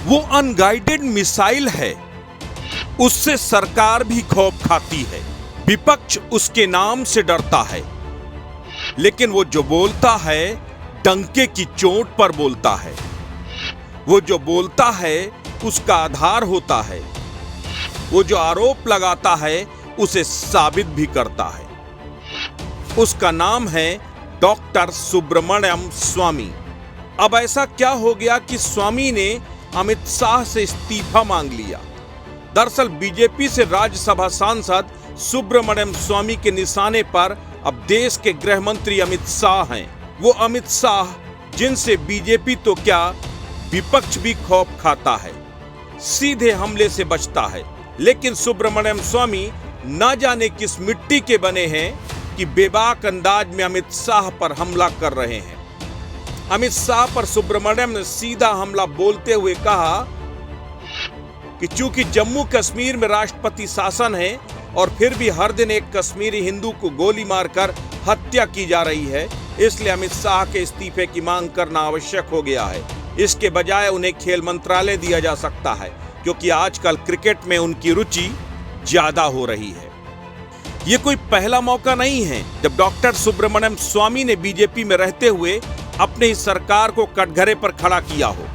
वो unguided missile है, उससे सरकार भी खौफ खाती है। विपक्ष उसके नाम से डरता है, लेकिन वो जो बोलता है डंके की चोट पर बोलता है। वो जो बोलता है उसका आधार होता है। वो जो आरोप लगाता है उसे साबित भी करता है। उसका नाम है डॉक्टर सुब्रमण्यम स्वामी। अब ऐसा क्या हो गया कि स्वामी ने अमित शाह से इस्तीफा मांग लिया? दरअसल बीजेपी से राज्यसभा सांसद सुब्रमण्यम स्वामी के निशाने पर अब देश के गृह मंत्री अमित शाह हैं। वो अमित शाह जिनसे बीजेपी तो क्या विपक्ष भी खौफ खाता है, सीधे हमले से बचता है। लेकिन सुब्रमण्यम स्वामी न जाने किस मिट्टी के बने हैं कि बेबाक अंदाज में अमित शाह पर हमला कर रहे हैं। अमित शाह पर सुब्रमण्यम ने सीधा हमला बोलते हुए कहा कि चूंकि जम्मू कश्मीर में राष्ट्रपति शासन है और फिर भी हर दिन एक कश्मीरी हिंदू को गोली मारकर हत्या की जा रही है, इसलिए अमित शाह के इस्तीफे की मांग करना आवश्यक हो गया है। इसके बजाय उन्हें खेल मंत्रालय दिया जा सकता है, क्योंकि आजकल क्रिकेट में उनकी रुचि ज्यादा हो रही है। ये कोई पहला मौका नहीं है जब डॉक्टर सुब्रमण्यम स्वामी ने बीजेपी में रहते हुए अपनी ही सरकार को कटघरे पर खड़ा किया हो।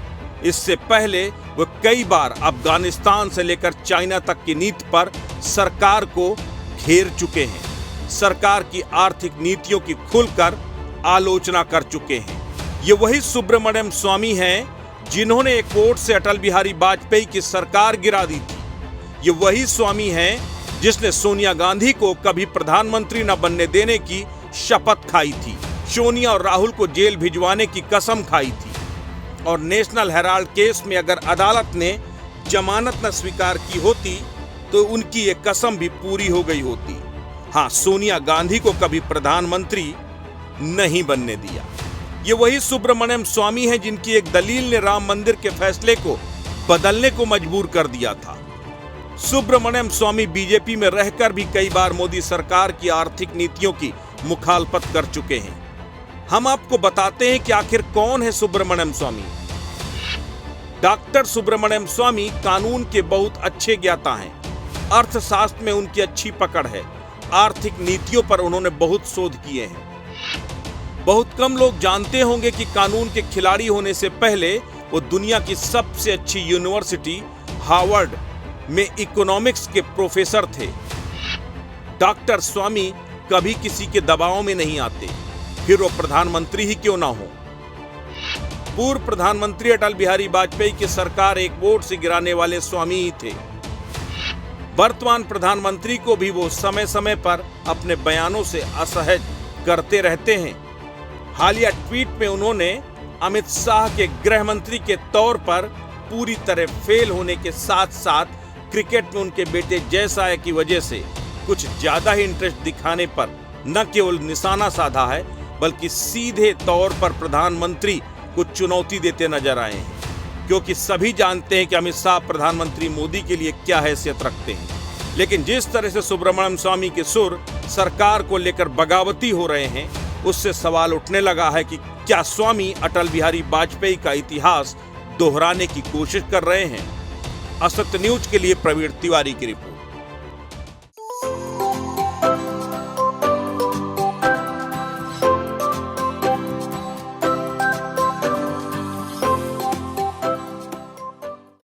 इससे पहले वो कई बार अफगानिस्तान से लेकर चाइना तक की नीति पर सरकार को घेर चुके हैं। सरकार की आर्थिक नीतियों की खुलकर आलोचना कर चुके हैं। ये वही सुब्रमण्यम स्वामी हैं जिन्होंने एक वोट से अटल बिहारी वाजपेयी की सरकार गिरा दी थी। ये वही स्वामी हैं जिसने सोनिया गांधी को कभी प्रधानमंत्री न बनने देने की शपथ खाई थी, सोनिया और राहुल को जेल भिजवाने की कसम खाई थी, और नेशनल हेराल्ड केस में अगर अदालत ने जमानत न स्वीकार की होती तो उनकी ये कसम भी पूरी हो गई होती। हाँ, सोनिया गांधी को कभी प्रधानमंत्री नहीं बनने दिया। ये वही सुब्रमण्यम स्वामी हैं जिनकी एक दलील ने राम मंदिर के फैसले को बदलने को मजबूर कर दिया था। सुब्रमण्यम स्वामी बीजेपी में रहकर भी कई बार मोदी सरकार की आर्थिक नीतियों की मुखालफत कर चुके हैं। हम आपको बताते हैं कि आखिर कौन है सुब्रमण्यम स्वामी। डॉक्टर सुब्रमण्यम स्वामी कानून के बहुत अच्छे ज्ञाता हैं। अर्थशास्त्र में उनकी अच्छी पकड़ है। आर्थिक नीतियों पर उन्होंने बहुत शोध किए हैं। बहुत कम लोग जानते होंगे कि कानून के खिलाड़ी होने से पहले वो दुनिया की सबसे अच्छी यूनिवर्सिटी हार्वर्ड में इकोनॉमिक्स के प्रोफेसर थे। डॉक्टर स्वामी कभी किसी के दबाव में नहीं आते, फिर वो प्रधानमंत्री ही क्यों ना हो। पूर्व प्रधानमंत्री अटल बिहारी वाजपेयी की सरकार एक वोट से गिराने वाले स्वामी ही थे। वर्तमान प्रधानमंत्री को भी वो समय समय पर अपने बयानों से असहज करते रहते हैं। हालिया ट्वीट में उन्होंने अमित शाह के गृह मंत्री के तौर पर पूरी तरह फेल होने के साथ साथ क्रिकेट में उनके बेटे जयसाय की वजह से कुछ ज्यादा ही इंटरेस्ट दिखाने पर न केवल निशाना साधा है, बल्कि सीधे तौर पर प्रधानमंत्री को चुनौती देते नजर आए हैं। क्योंकि सभी जानते हैं कि अमित शाह प्रधानमंत्री मोदी के लिए क्या हैसियत रखते हैं। लेकिन जिस तरह से सुब्रमण्यम स्वामी के सुर सरकार को लेकर बगावती हो रहे हैं, उससे सवाल उठने लगा है कि क्या स्वामी अटल बिहारी वाजपेयी का इतिहास दोहराने की कोशिश कर रहे हैं। असत्य न्यूज के लिए प्रवीण तिवारी की रिपोर्ट।